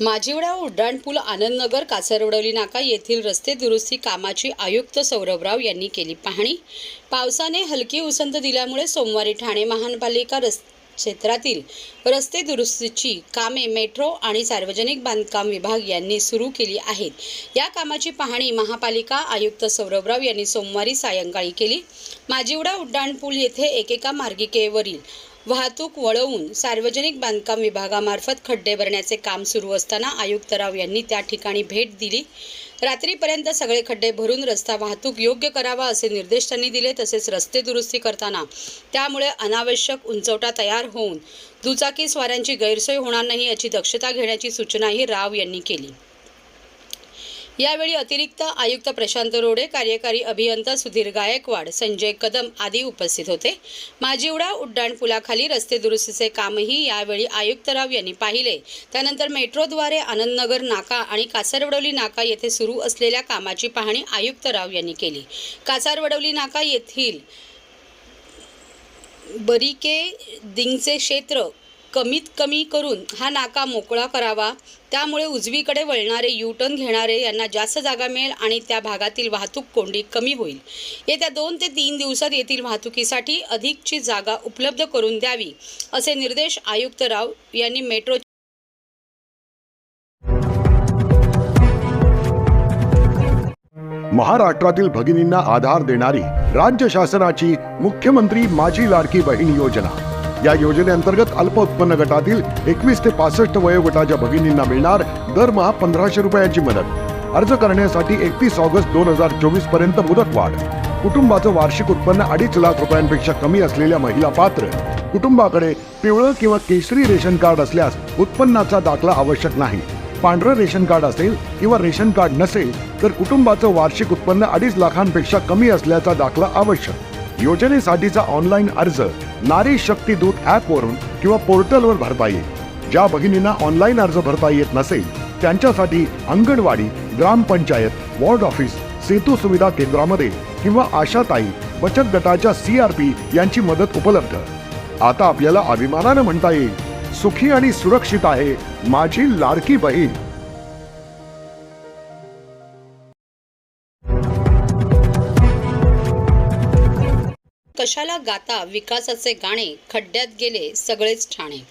माजिवडा उड्डाणपूल आनंदनगर कासरवडवली नाका येथील रस्ते दुरुस्ती कामाची आयुक्त सौरभराव यांनी केली पाहणी। पावसाने हलकी उसंत दिल्यामुळे सोमवारी ठाणे महानगरपालिका क्षेत्रातील रस्ते दुरुस्तीची कामे मेट्रो आणि सार्वजनिक बांधकाम विभाग यांनी सुरू केली आहेत। या कामाची पाहणी महापालिका आयुक्त सौरभराव यांनी सोमवारी सायंकाळी केली। माजिवडा उड्डाणपूल येथे एकेका मार्गिकेवरील वाहतूक वळवून सार्वजनिक बांधकाम विभागामार्फत खड्डे भरण्याचे काम सुरू असताना आयुक्तराव यांनी त्या ठिकाणी भेट दिली। रात्रीपर्यंत सगळे खड्डे भरून रस्ता वाहतूक योग्य करावा असे निर्देश त्यांनी दिले। तसेच रस्ते दुरुस्ती करताना त्यामुळे अनावश्यक उंचवटा तयार होऊन दुचाकी स्वारांची गैरसोय होणार नाही याची दक्षता घेण्याची सूचनाही राव यांनी केली। यावेळी अतिरिक्त आयुक्त प्रशांत रोडे, कार्यकारी अभियंता सुधीर गायकवाड, संजय कदम आदी उपस्थित होते। माजिवडा उड्डाणपुलाखाली रस्ते दुरुस्तीचे कामही यावेळी आयुक्तराव यांनी पाहिले। त्यानंतर मेट्रोद्वारे आनंदनगर नाका आणि कासारवडवली नाका येथे सुरू असलेल्या कामाची पाहणी आयुक्तराव यांनी केली। कासारवडवली नाका येथील बॅरिकेडिंगचे क्षेत्र कमीत कमी करून हा नाका मोकळा करावा। त्यामुळे उजवीकडे वळणारे यू-टर्न घेणारे यांना जास्त जागा मिळेल आणि त्या भागातील वाहतूक कोंडी कमी होईल। येत्या 2 ते 3 दिवसात येथील वाहतुकीसाठी अधिकची जागा उपलब्ध करून द्यावी असे निर्देश आयुक्तराव यांनी मेट्रो महाराष्ट्रातील भगिनींना आधार देणारी राज्य शासनाची मुख्यमंत्री माझी लाडकी बहीण योजना। या योजनेअंतर्गत अल्प उत्पन्न गटातील 21 ते 65 वयोगटाच्या भगिनींना मिळणार दरमहा 1500 रुपयांची मदत। अर्ज करण्यासाठी 31 ऑगस्ट 2024 पर्यंत मुदतवाढ। कुटुंबाचं वार्षिक उत्पन्न 2.5 लाख रुपयांपेक्षा कमी असलेल्या महिला पात्र। कुटुंबाकडे पिवळं किंवा केशरी रेशन कार्ड असल्यास उत्पन्नाचा दाखला आवश्यक नाही। पांढरं रेशन कार्ड असेल किंवा रेशन कार्ड नसेल तर कुटुंबाचं वार्षिक उत्पन्न 2.5 लाखांपेक्षा कमी असल्याचा दाखला आवश्यक। योजनेसाठीचा ऑनलाईन अर्ज नारी शक्ती दूत ॲपवरून किंवा पोर्टलवर भरता येईल। ज्या भगिनींना ऑनलाईन अर्ज भरता येत नसेल त्यांच्यासाठी अंगणवाडी, ग्रामपंचायत, वॉर्ड ऑफिस, सेतू सुविधा केंद्रामध्ये किंवा आशाताई बचत गटाच्या CRP यांची मदत उपलब्ध। आता आपल्याला अभिमानाने म्हणता येईल, सुखी आणि सुरक्षित आहे माझी लाडकी बहीण। कशाला गाता विकासाचे गाणे, खड्ड्यात गेले सगळेच ठाणे।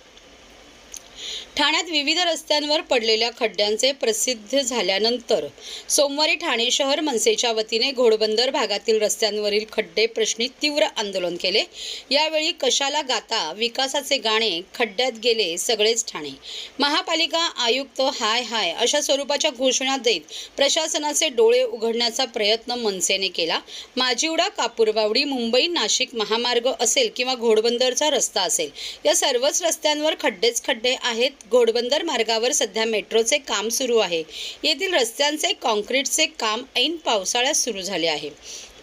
ठाण्यात विविध रस्त्यांवर पडलेल्या खड्ड्यांचे प्रसिद्ध झाल्यानंतर सोमवारी ठाणे शहर मनसेच्या वतीने घोडबंदर भागातील रस्त्यांवरील खड्डे प्रश्नी तीव्र आंदोलन केले। यावेळी कशाला गाता विकासाचे गाणे, खड्ड्यात गेले सगळेच ठाणे। महापालिका आयुक्त हाय हाय अशा स्वरूपाच्या घोषणा देत प्रशासनाचे डोळे उघडण्याचा प्रयत्न मनसेने केला। माजिवडा, कापूरबावडी, मुंबई नाशिक महामार्ग असेल किंवा घोडबंदरचा रस्ता असेल, या सर्वच रस्त्यांवर खड्डेच खड्डे आहेत। घोडबंदर मार्गावर सध्या मेट्रोचे काम सुरू आहे। येथील रस्त्यांचे कॉन्क्रीटचे काम ऐन पावसाळ्यात सुरू झाले आहे।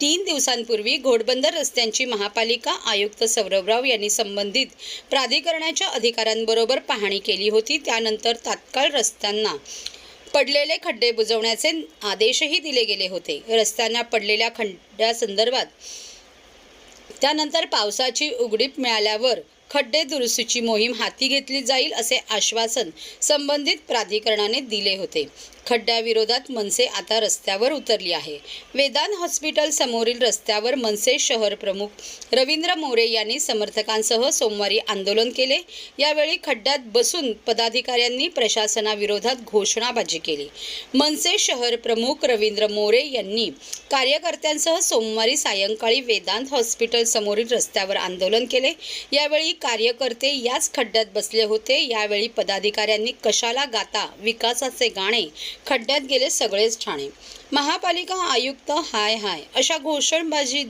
3 दिवसांपूर्वी घोडबंदर रस्त्यांची महापालिका आयुक्त सौरभराव यांनी संबंधित प्राधिकरणाच्या अधिकाऱ्यांबरोबर पाहणी केली होती। त्यानंतर तात्काळ रस्त्यांना पडलेले खड्डे बुजवण्याचे आदेशही दिले गेले होते। रस्त्यांना पडलेल्या खड्ड्यासंदर्भात त्यानंतर पावसाची उघडीप मिळाल्यावर खड्डे दुरुस्तीची मोहीम हाती घेतली जाईल असे आश्वासन संबंधित प्राधिकरणाने दिले होते। खड्ड्याविरोधात मनसे आता रस्त्यावर उतरली आहे। वेदांत हॉस्पिटल समोरील रस्त्यावर मनसे शहर प्रमुख रवींद्र मोरे यांनी समर्थकांसह सोमवारी आंदोलन केले। यावेळी खड्ड्यात बसून पदाधिकाऱ्यांनी प्रशासनाविरोधात घोषणाबाजी केली। मनसे शहर प्रमुख रवींद्र मोरे यांनी कार्यकर्त्यांसह सोमवारी सायंकाळी वेदांत हॉस्पिटल समोरील रस्त्यावर आंदोलन केले। यावेळी कार्यकर्ते याच खड्ड्यात बसले होते। यावेळी पदाधिकाऱ्यांनी कशाला गाता विकासाचे गाणे, खड्ड्यात गेले सगळेच ठाणे। महापालिका आयुक्त हाय हाय अशा घोषणाबाजी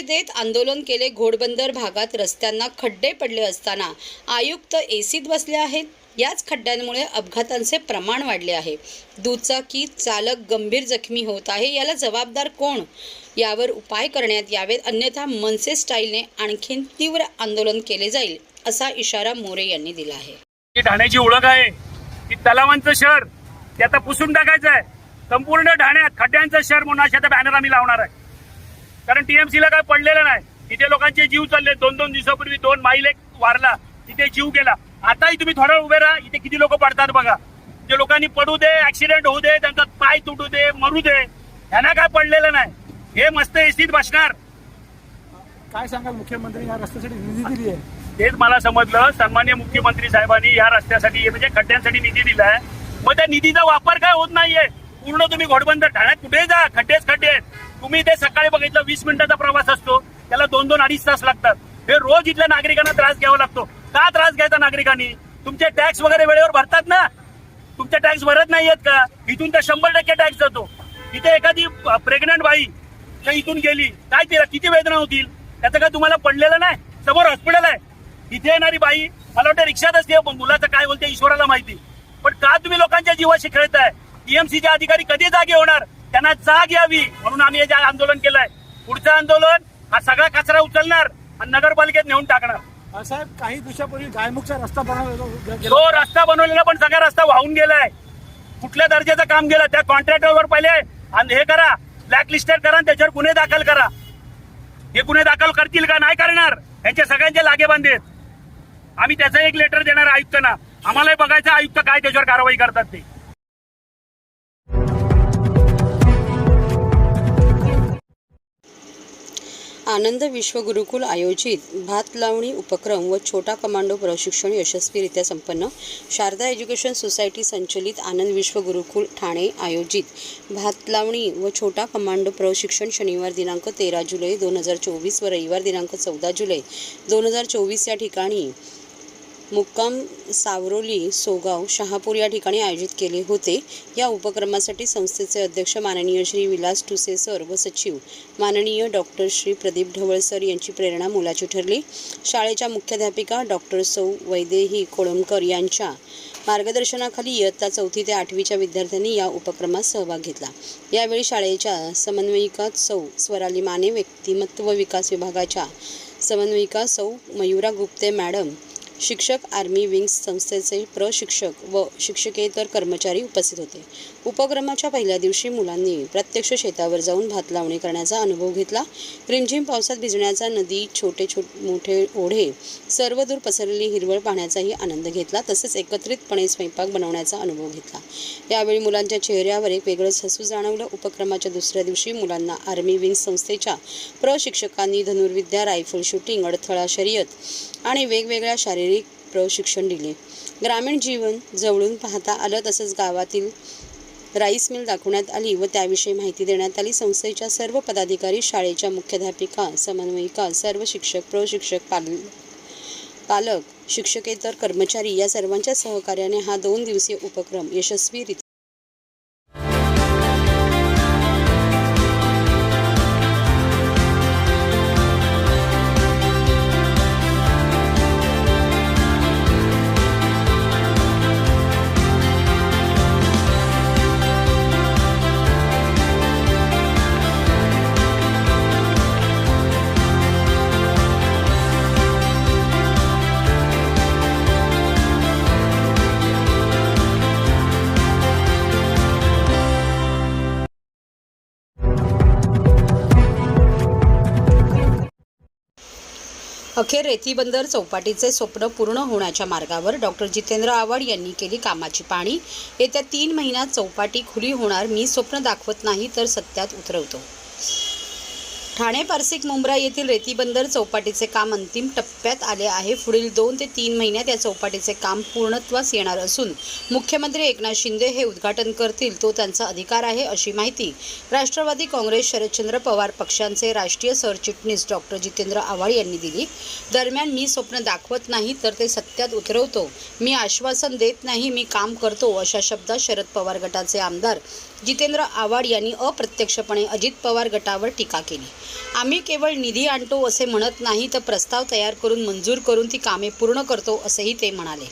देत आंदोलन केले। घोडबंदर भागात रस्त्यांना खड्डे पडले असताना आयुक्त एसीत बसले आहेत। याच खड्ड्यांमुळे अपघातांचे प्रमाण वाढले आहे। दुचाकी चालक गंभीर जखमी होत आहे। याला जबाबदार कोण, यावर उपाय करण्यात यावेत, अन्यथा मनसे स्टाईलने आणखीन तीव्र आंदोलन केले जाईल असा इशारा मोरे यांनी दिला आहे। ठाण्याची ओळख आहे की तलावांचं शहर, ते आता पुसून टाकायचं आहे। संपूर्ण ठाण्यात खड्ड्यांचं शहर म्हणून अशा बॅनर आम्ही लावणार आहे। कारण TMCला काय पडलेलं नाही। तिथे लोकांचे जीव चालले। 2 दिवसापूर्वी 2 महिला वारला, तिथे जीव गेला। आताही तुम्ही थोडा वेळ उभे राहा, इथे किती लोक पडतात बघा. जे लोकांनी पडू दे, ऍक्सिडेंट होऊ दे, त्यांचा पाय तुटू दे, मरू दे, ह्यांना काय पडलेलं नाही. हे मस्त एसीत बसणार. काय सांगाल, मुख्यमंत्री या रस्त्यासाठी निधी दिली आहे? तेच मला समजलं. सन्मान्य मुख्यमंत्री साहेबांनी या रस्त्यासाठी म्हणजे खड्ड्यांसाठी निधी दिलाय. मग त्या निधीचा वापर काय होत नाहीये. पूर्ण तुम्ही घोडबंदर ठाण्यात कुठे जा, खड्डेच खड्डे आहेत. तुम्ही ते सकाळी बघितलं 20 मिनिटाचा प्रवास असतो, त्याला 2-2, 2.5 तास लागतात. हे रोज इथल्या नागरिकांना त्रास घ्यावा लागतो. का त्रास घ्यायचा नागरिकांनी? तुमचे टॅक्स वगैरे वेळेवर भरतात ना. तुमचे टॅक्स भरत नाहीयेत का? इथून तर 100% टॅक्स जातो. इथे एखादी प्रेग्नंट बाई इथून गेली, काय तिला किती वेदना होतील? त्याचं काय तुम्हाला पडलेलं नाही? समोर हॉस्पिटल आहे. इथे येणारी बाई मला वाटतं रिक्षात असते. मुलाचं काय बोलते ईश्वराला माहिती. पण का तुम्ही लोकांच्या जीवाशी खेळताय? टीएमसीचे अधिकारी कधी जागे होणार? त्यांना जाग यावी म्हणून आम्ही हे आंदोलन केलंय. पुढचं आंदोलन हा सगळा कचरा उचलणार आणि नगरपालिकेत नेऊन टाकणार. साहेब, काही दिवसापूर्वी गायमुखचा रस्ता बनवला, तो रस्ता बनवलेला पण सगळा रस्ता वाहून गेलाय. कुठल्या दर्जाचं काम केलं? त्या कॉन्ट्रॅक्टरवर पहिले हे करा, ब्लॅकलिस्टेड करा, त्याच्यावर गुन्हे दाखल करा. हे गुन्हे दाखल करतील का? नाही करणार. यांचे सगळ्यांचे लागेबांधे आहेत. आम्ही त्याचं एक लेटर देणार आयुक्तांना. आम्हालाही बघायचं आयुक्त काय त्याच्यावर कारवाई करतात ते. आनंद विश्व गुरुकुल आयोजित भात लावणी उपक्रम व छोटा कमांडो प्रशिक्षण यशस्वीरित्या संपन्न. शारदा एज्युकेशन सोसायटी संचलित आनंद विश्व गुरुकुल ठाणे आयोजित भात लावणी व छोटा कमांडो प्रशिक्षण शनिवार दिनांक 13 जुलै 2024 व रविवार दिनांक 14 जुलै 2024 या ठिकाणी मुक्काम सावरोली, सोगाव, शहापूर या ठिकाणी आयोजित केले होते. या उपक्रमासाठी संस्थेचे अध्यक्ष माननीय श्री विलास टुसे सर व सचिव माननीय डॉक्टर श्री प्रदीप ढवळ सर यांची प्रेरणा मोलाची ठरली. शाळेच्या मुख्याध्यापिका डॉक्टर सौ वैदेही कोळंबकर यांच्या मार्गदर्शनाखाली इयत्ता 4थी ते 8वीच्या विद्यार्थ्यांनी या उपक्रमात सहभाग घेतला. यावेळी शाळेच्या समन्वयिका सौ स्वराली माने, व्यक्तिमत्व विकास विभागाच्या समन्वयिका सौ मयुरा गुप्ते मॅडम, शिक्षक, आर्मी विंग्स संस्थेचे प्रशिक्षक व शिक्षकेतर कर्मचारी उपस्थित होते. उपक्रमाच्या पहिल्या दिवशी मुलांनी प्रत्यक्ष शेतावर जाऊन भात लावणी करण्याचा अनुभव घेतला. रिमझिम पावसात भिजण्याचा, नदी, छोटे मोठे ओढे, सर्वदूर पसरलेली हिरवळ पाहण्याचाही आनंद घेतला. तसेच एकत्रितपणे स्वयंपाक बनवण्याचा अनुभव घेतला. यावेळी मुलांच्या चेहऱ्यावर एक वेगळंच हसू जाणवलं. उपक्रमाच्या दुसऱ्या दिवशी मुलांना आर्मी विंग्स संस्थेच्या प्रशिक्षकांनी धनुर्विद्या, रायफल शूटिंग, अडथळा शर्यत आणि वेगवेगळ्या शारीरिक प्रशिक्षण दिले. ग्रामीण जीवन जवळून पाहता आलं. तसंच गावातील राईस मिल दाखवण्यात आली व त्याविषयी माहिती देण्यात आली. संस्थेच्या सर्व पदाधिकारी, शाळेच्या मुख्याध्यापिका, समन्वयिका, सर्व शिक्षक, प्रशिक्षक, पालक, शिक्षकेतर कर्मचारी या सर्वांच्या सहकार्याने हा 2 दिवसीय उपक्रम यशस्वीरित्या अखेर रेती बंदर चौपाटीचे स्वप्न पूर्ण होण्याच्या मार्गावर डॉक्टर जितेंद्र आव्हाड यांनी केली कामाची पाहणी. येत्या 3 महिन्यात चौपाटी खुली होणार. मी स्वप्न दाखवत नाही तर सत्यात उतरवतो. ठाणे पारसिक मुंब्रा येथील रेती बंदर चौपाटीचे काम अंतिम टप्प्यात आले आहे. पुढील 2 ते 3 महिन्यात या चौपाटीचे काम पूर्णत्वास येणार असून मुख्यमंत्री एकनाथ शिंदे हे उद्घाटन करतील. तो त्यांचा अधिकार आहे, अशी माहिती राष्ट्रवादी काँग्रेस शरदचंद्र पवार पक्षांचे राष्ट्रीय सरचिटणीस डॉक्टर जितेंद्र आव्हाड यांनी दिली. दरम्यान मी स्वप्न दाखवत नाही तर ते सत्यात उतरवतो. मी आश्वासन देत नाही, मी काम करतो, अशा शब्दात शरद पवार गटाचे आमदार जितेंद्र आव्हाड यांनी अप्रत्यक्षपणे अजित पवार गटावर टीका केली. आम्ही केवळ निधी आणतो असे म्हणत नाही, तर प्रस्ताव तयार करून मंजूर करून ती कामे पूर्ण करतो, असेही ते म्हणाले.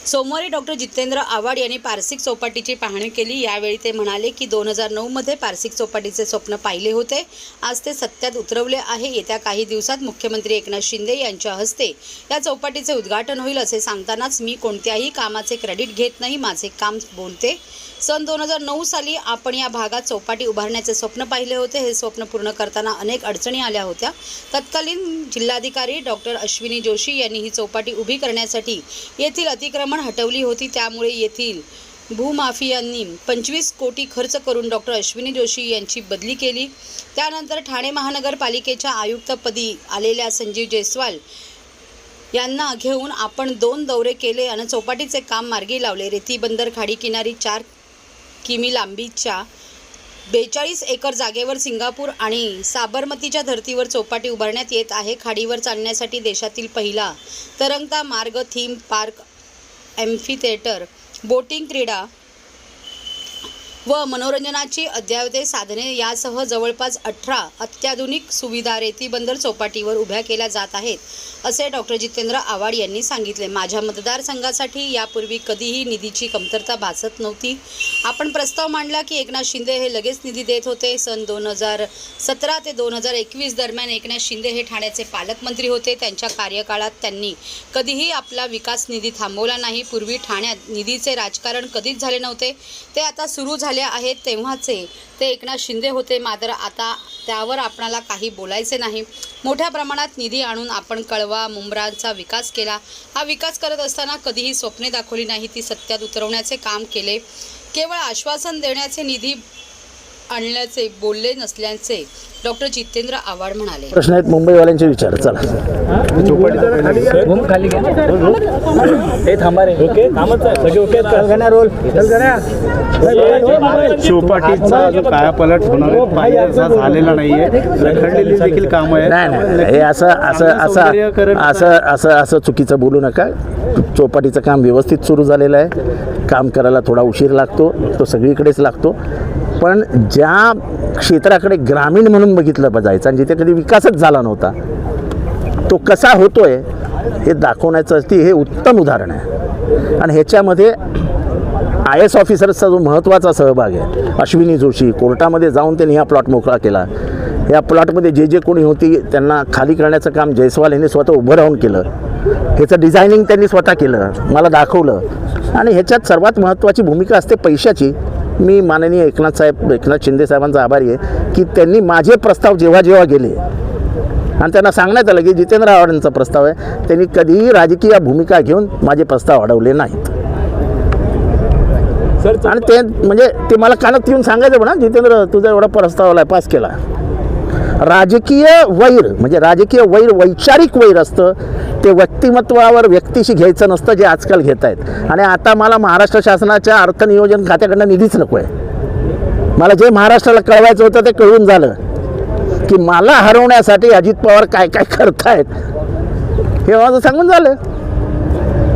सोमवारी डॉक्टर जितेंद्र आव्हाड यांनी पारसिक चौपाटीची पाहणी केली. यावेळी ते म्हणाले की 2009 पारसिक चौपाटीचे स्वप्न पाहिले होते. आज ते सत्यात उतरवले आहे. येत्या काही दिवसात मुख्यमंत्री एकनाथ शिंदे यांच्या हस्ते या चौपाटीचे उद्घाटन होईल. असे सांगतानाच मी कोणत्याही कामाचे क्रेडिट घेत नाही. माझे काम बोलते. सन 2009 साली आपण या भागात चौपाटी उभारण्याचे स्वप्न पाहिले होते. हे स्वप्न पूर्ण करताना अनेक अडचणी आल्या होत्या. तत्कालीन जिल्हाधिकारी डॉक्टर अश्विनी जोशी यांनी ही चौपाटी उभी करण्यासाठी येथील अतिक्रमण हटवली होती. त्यामुळे येथील भूमाफियांनी 25 कोटी खर्च करून डॉक्टर अश्विनी जोशी यांची बदली केली. त्यानंतर ठाणे महानगरपालिकेच्या आयुक्तपदी आलेल्या संजीव जयस्वाल यांना घेऊन आपण 2 दौरे केले आणि चौपाटीचे काम मार्गी लावले. रेती बंदर खाडी किनारी 4 किमी लांबीच्या 42 एकर जागेवर सिंगापूर आणि साबरमतीच्या धर्तीवर चौपाटी उभारण्यात येत आहे. खाडीवर चालण्यासाठी देशातील पहिला तरंगता मार्ग, theme park, amphi theatre, boating, क्रीडा व मनोरंजनाची अद्ययावत साधने यासह जवळपास 18 अत्याधुनिक सुविधा रेतीबंदर चौपाटीवर उभ्या केल्या जात आहेत, असे डॉक्टर जितेंद्र आव्हाड यांनी सांगितले. माझ्या मतदारसंघासाठी यापूर्वी कधीही निधीची कमतरता भासत नव्हती. आपण प्रस्ताव मांडला की एकनाथ शिंदे हे लगेच निधी देत होते. सन 2017 ते 2021 दरम्यान एकनाथ शिंदे हे ठाण्याचे पालकमंत्री होते. त्यांच्या कार्यकाळात त्यांनी कधीही आपला विकास निधी थांबवला नाही. पूर्वी ठाण्यात निधीचे राजकारण कधीच झाले नव्हते. ते आता सुरू झाले आहेत. तेव्हाचे ते एकनाथ शिंदे होते, मात्र आता त्यावर आपणाला काही बोलायचे नाही. मोठ्या प्रमाणात निधी आणून आपण कळवा मुंब्राचा विकास केला. हा विकास करत असताना कधीही स्वप्ने दाखवली नाही, ती सत्यात उतरवण्याचे काम केले. केवळ आश्वासन देण्याचे निधी आणल्याचे बोलले नसल्याचे डॉक्टर जितेंद्र आव्हाड म्हणाले. प्रश्न आहेत मुंबईवाल्यांचे विचार. चला चौपाटीचा जो कायापालट होणार आहे पाहिजे असा झालेला नाहीये. रखडलेली देखील काम आहे. नाही हे असं चुकीचं बोलू नका. चौपाटीचं काम व्यवस्थित सुरू झालेलं आहे. काम करायला थोडा उशीर लागतो, तो सगळीकडेच लागतो, पण ज्या क्षेत्राकडे ग्रामीण म्हणून बघितलं जायचं आणि जिथे कधी विकासच झाला नव्हता तो कसा होतोय हे दाखवण्याचं हे उत्तम उदाहरण आहे. आणि ह्याच्यामध्ये IAS ऑफिसर्सचा जो महत्त्वाचा सहभाग आहे. अश्विनी जोशी कोर्टामध्ये जाऊन त्यांनी हा प्लॉट मोकळा केला. या प्लॉटमध्ये जे कोणी होती त्यांना खाली करण्याचं काम जयस्वाल यांनी स्वतः उभं राहून केलं. ह्याचं डिझायनिंग त्यांनी स्वतः केलं, मला दाखवलं. आणि ह्याच्यात सर्वात महत्त्वाची भूमिका असते पैशाची. मी माननीय एकनाथ शिंदे साहेबांचा आभारी आहे की त्यांनी माझे प्रस्ताव जेव्हा गेले आणि त्यांना सांगण्यात आलं की जितेंद्र आव्हाडांचा प्रस्ताव आहे, त्यांनी कधीही राजकीय भूमिका घेऊन माझे प्रस्ताव अडवले नाहीत. आणि ते म्हणजे ते मला कानात येऊन सांगायचं म्हणा, जितेंद्र तुझा एवढा प्रस्ताव आला पास केला. राजकीय वैर म्हणजे राजकीय वैर वैचारिक वैर असतं, ते व्यक्तिमत्वावर व्यक्तीशी घ्यायचं नसतं, जे आजकाल घेत आहेत. आणि आता मला महाराष्ट्र शासनाच्या अर्थनियोजन खात्याकडनं निधीच नको आहे. मला जे महाराष्ट्राला कळवायचं होतं ते कळून झालं की मला हरवण्यासाठी अजित पवार काय काय करतायत हे माझं सांगून झालं.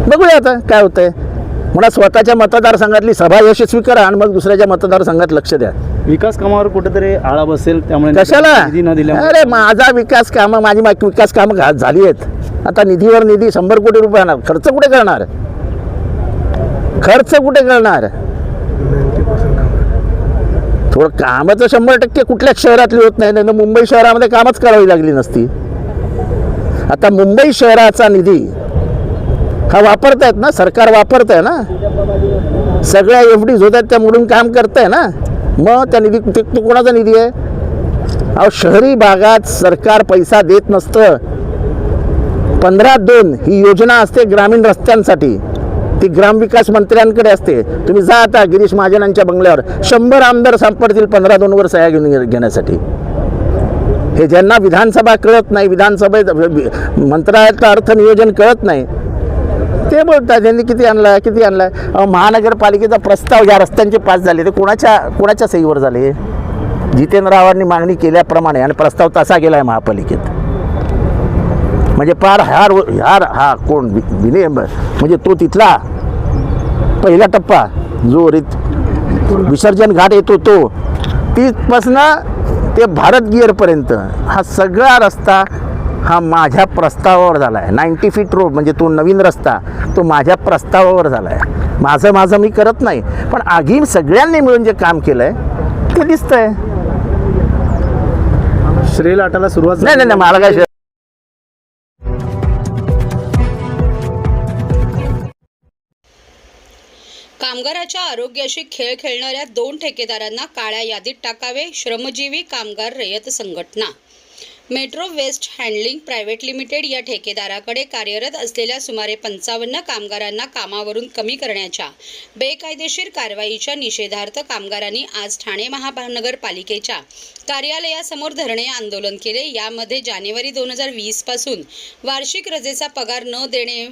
बघूया आता काय होतंय. म्हणा स्वतःच्या मतदारसंघातली सभा यशस्वी करा आणि मग दुसऱ्याच्या मतदारसंघात लक्ष द्या. विकास कामावर कुठेतरी आळा बसेल त्यामुळे कशाला. निधी न दिल्यामुळे अरे माझा विकास कामं माझी विकास कामं झाली आहेत. आता निधीवर निधी 100 कोटी रुपये आणणार. खर्च कुठे करणार. थोडं कामाचं 100% कुठल्याच शहरातली होत नाही. ना मुंबई शहरामध्ये कामच करावी लागली नसती. आता मुंबई शहराचा निधी हा वापरतायत ना, सरकार वापरतंय ना. सगळ्या FDs होत आहेत त्या मोडून काम करतंय ना. मग त्या निधी तो कोणाचा निधी आहे. अहो शहरी भागात सरकार पैसा देत नसतं. 15-2 ही योजना असते ग्रामीण रस्त्यांसाठी, ती ग्रामविकास मंत्र्यांकडे असते. तुम्ही जा आता गिरीश महाजनांच्या बंगल्यावर 100 आमदार सापडतील 15-2 वर सह्या घेण्यासाठी. हे ज्यांना विधानसभा कळत नाही, विधानसभेत मंत्रालयाचं अर्थनियोजन कळत नाही, ते बोलतात त्यांनी किती आणलाय. महानगरपालिकेचा प्रस्ताव या रस्त्यांचे पास झाले ते कोणाच्या सहीवर झाले. जितेंद्र आव्हाडांनी मागणी केल्याप्रमाणे आणि प्रस्ताव तसा गेलाय महापालिकेत. म्हणजे पार हा कोण विनय म्हणजे तो तिथला पहिला टप्पा जो विसर्जन घाट येतो तो तिथपासनं ते भारत गिअरपर्यंत हा सगळा रस्ता हा माझ्या प्रस्तावावर झाला आहे. 90 फीट रोड म्हणजे तो नवीन रस्ता तो माझ्या प्रस्तावावर झाला आहे. माझं मी करत नाही, पण आगी सगळ्यांनी मिळून जे काम केलं आहे ते दिसतंय. श्रेय लाटाला सुरुवात नाही मला काय कामगाराच्या आरोग्याशी खेळ खेळणाऱ्या 2 ठेकेदारांना काळ्या यादीत टाकावे. श्रमजीवी कामगार रयत संघटना. Metro waste handling private limited या ठेकेदाराकडे कार्यरत असलेल्या सुमारे 55 कामगारांना कामावरून कमी करण्याच्या बेकायदेशीर कारवाईच्या निषेधार्थ कामगारांनी आज ठाणे महानगरपालिकेच्या कार्यालयासमोर धरणे आंदोलन केले. यामध्ये जानेवारी 2020 पासून वार्षिक रजेचा पगार न देणे,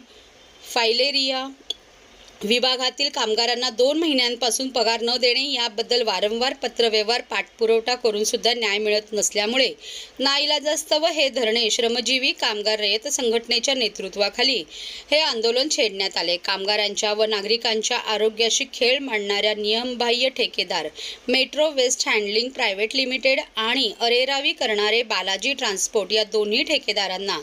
फायलेरिया विभागातील कामगारांना 2 महिन्यांपासून पगार न देणे याबद्दल वारंवार पत्रव्यवहार पाठपुरावा करून सुद्धा न्याय मिळत नसल्यामुळे नाईलाजास्तव हे धरणे श्रमजीवी कामगार रयत संघटनेच्या नेतृत्वाखाली हे आंदोलन छेडण्यात आले. कामगारांच्या व नागरिकांच्या आरोग्याशी खेळ मांडणाऱ्या नियमबाह्य ठेकेदार metro waste handling private limited आणि अरेरावी करणारे बालाजी ट्रान्सपोर्ट या दोन्ही ठेकेदारांना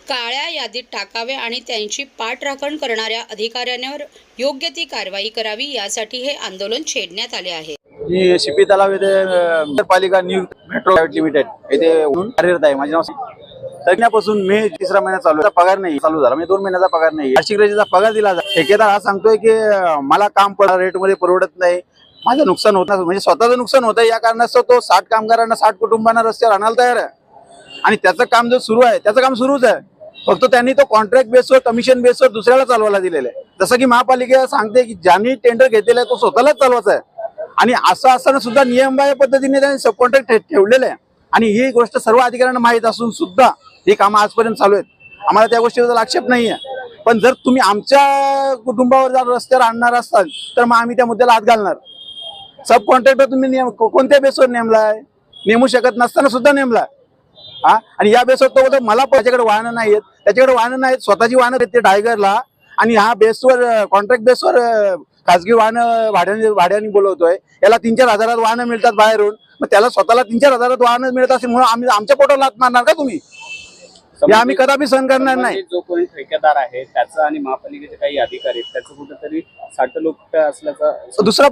काळ्या यादीत टाकावे आणि त्यांची पाठराखण करणाऱ्या अधिकाऱ्यांवर योग्य ती कारवाई करावी, यासाठी हे आंदोलन छेडण्यात आले आहे. मी शिपी तलाव येथे नगरपालिका न्यू मेट्रो प्रायव्हेट लिमिटेड येथे कार्यरत आहे. माझे नाव तज्ञापासून मे 3रा महिना चालू आहे. पगार नाही चालू झाला, म्हणजे 2 महिन्याचा पगार नाही. वार्षिक रजेचा पगार दिला जातो. ठेकेदार हा सांगतोय की मला काम रेट मध्ये परवडत नाही, माझं नुकसान होत नाही, म्हणजे स्वतःचं नुकसान होत आहे. या कारणास्तव तो 60 कामगारांना 60 कुटुंबांना रस्त्यावर आणायला तयार आहे आणि त्याचं काम जो सुरू आहे त्याचं काम सुरूच आहे. फक्त त्यांनी तो कॉन्ट्रॅक्ट बेसवर कमिशन बेसवर दुसऱ्याला चालवायला दिलेलं आहे. जसं की महापालिका सांगते की ज्यांनी टेंडर घेतलेलं आहे तो स्वतःलाच चालवायचा आहे आणि असं असताना सुद्धा नियमबाह्य पद्धतीने त्यांनी सब कॉन्ट्रॅक्ट ठेवलेलं आहे आणि ही गोष्ट सर्व अधिकाऱ्यांना माहीत असून सुद्धा ही कामं आजपर्यंत चालू आहेत. आम्हाला त्या गोष्टीबद्दल आक्षेप नाही आहे, पण जर तुम्ही आमच्या कुटुंबावर जर रस्त्यावर आणणार असाल तर मग आम्ही त्या मुद्द्याला हात घालणार. सब कॉन्ट्रॅक्टर तुम्ही कोणत्या बेसवर नेमलाय? नेमू शकत नसताना सुद्धा नेमलाय. आणि या बेसवर तो मला त्याच्याकडे वाहनं नाही आहेत, त्याच्याकडे वाहनं नाहीत, स्वतःची वाहनं आहेत ते टायगरला आणि हा बेसवर कॉन्ट्रॅक्ट बेसवर खासगी वाहनं भाड्याने बोलवतोय. याला 3-4 हजारात वाहनं मिळतात बाहेरून, मग त्याला स्वतःला 3-4 हजारात वाहनं मिळत असेल म्हणून आम्ही आमच्या पोटाला हात मारणार का तुम्ही? हे आम्ही कदापि सहन करणार नाही. जो कोणी ठेकेदार आहे त्याचा आणि महापालिकेचे काही अधिकारी त्याचं कुठेतरी साठलोट असल्याचं दुसरं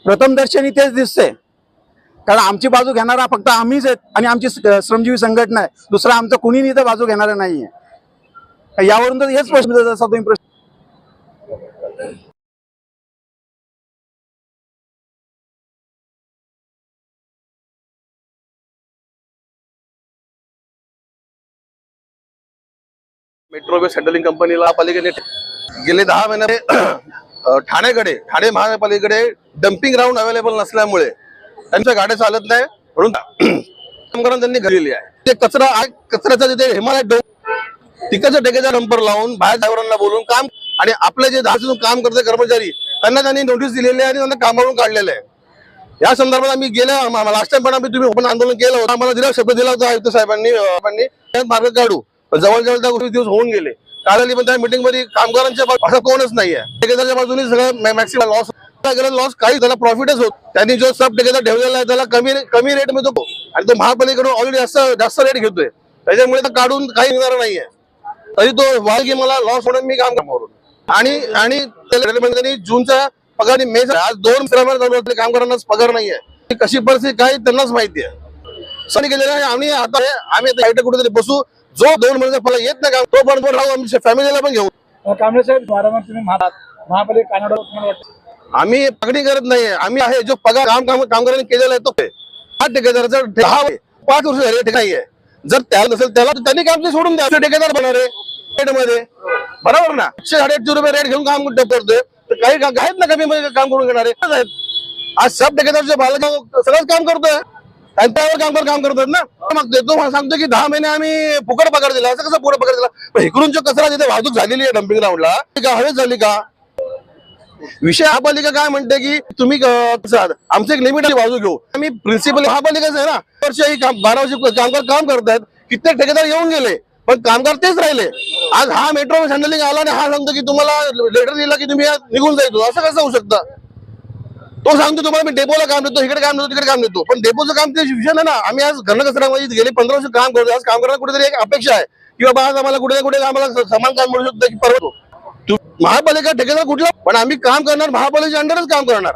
प्रथमदर्शनी तेच दिसतंय. कारण आमची बाजू घेणारा फक्त आम्हीच आहेत आणि आमची श्रमजीवी संघटना आहे. दुसरा आमचं कुणी इथं बाजू घेणारा नाहीये. यावरून तर हेच प्रश्न जसा तुम्ही प्रश्न मेट्रो वेस्ट हँडलिंग कंपनीला पालिकेने गेले 10 महिने ठाणे महानगरपालिकेकडे डम्पिंग ग्राउंड अवेलेबल नसल्यामुळे त्यांच्या गाड्या चालत नाही म्हणून कामगारांना त्यांनी घडलेली आहे. ते कचऱ्याचा तिथे हिमालय तिकडचं ठेकेदार डंपर लावून बाहेर ड्रायव्हरांना बोलून काम आणि आपले जे 10 काम करते कर्मचारी त्यांना त्यांनी नोटीस दिलेली आहे आणि त्यांना कामावरून काढलेलं आहे. या संदर्भात आम्ही गेल्या लास्ट टाइम पण तुम्ही ओपन आंदोलन केलं होतं. आम्हाला दिला शब्द दिला होता आयुक्त साहेबांनी मार्ग काढू. जवळजवळ त्या गोष्टी दिवस होऊन गेले. काल पण त्या मीटिंग मध्ये कामगारांच्या असं कोणच नाहीये. ठेकेदारच्या बाजूने सगळं मॅक्सिमम लॉस काही त्याला प्रॉफिटच होत. त्यांनी जो सब ठेकेदार ठेवलेला आहे त्याला कमी रेट मिळतो आणि तो महापालिकेकडून ऑलरेडी जास्त रेट घेतोय. त्याच्यामुळे काढून काही मिळणार नाहीये. तरी तो वाल की मला लॉस म्हणून मी काम कामावरून आणि त्यांनी जूनचा पगार मे आज 2 कामगारांना पगार नाहीये. कशी परिस्थिती काय त्यांनाच माहिती आहे. सनी केलेलं आहे. आम्ही कुठेतरी बसू. जो 2 महिन्याचा फळ येत नाही तो पण राहू, आमच्या फॅमिलीला पण घेऊ. कांबळे साहेब वारंवार तुम्ही महापालिका कानाडोळा आम्ही मागणी करत नाहीये. आम्ही आहे जो पगार कामगारांनी केलेला आहे तो 5 ठेकेदाराचा 5 वर्ष झाले नाहीये. जर त्याला नसेल त्याला त्यांनी काम सोडून द्या. ठेकेदार बनणार आहे मध्ये बरोबर ना. 800-850 रुपये रेट घेऊन काम करतोय तर काही आहेत ना कमी मध्ये काम करून घेणारे आहेत. आज सब ठेकेदारच्या बाला सगळंच काम करतोय आणि त्यावर काम करतात ना. मग तो सांगतो की 10 महिने आम्ही फुकट पगार दिला. असं कसं पुढे पगार दिला? पण इकडून जो कचरा तिथे वाहतूक झालेली आहे डम्पिंग ग्राउंडला हवेच झाली का? विषय महापालिका काय म्हणते की तुम्ही आमचं एक लिमिट बाजू घेऊ. आम्ही प्रिन्सिपल महापालिकाच आहे ना. वर्ष 12 वर्ष कामगार काम करतायत. कित्येक ठेकेदार येऊन गेले पण कामगार तेच राहिले. आज हा मेट्रो हँडलिंग आला आणि हा सांगतो की तुम्हाला लेटर दिला की तुम्ही निघून जायचो. असं कसं होऊ शकतं? तो सांगतो तुम्हाला मी डेपोला काम देतो, इकडे काम देतो, तिकडे काम देतो. पण डेपोचं काम ते विषय नाही ना. आम्ही आज घनकचऱ्यामध्ये गेले 15 वर्ष काम करतो. आज कामगारांना कुठेतरी एक अपेक्षा आहे की बाबा आज आम्हाला कुठे ना कुठे आम्हाला समान काम मिळू शकतं की परवडतो. महापालिका ठेकेदार कुठला पण आम्ही काम करणार महापालिकेच्या अंडरच काम करणार.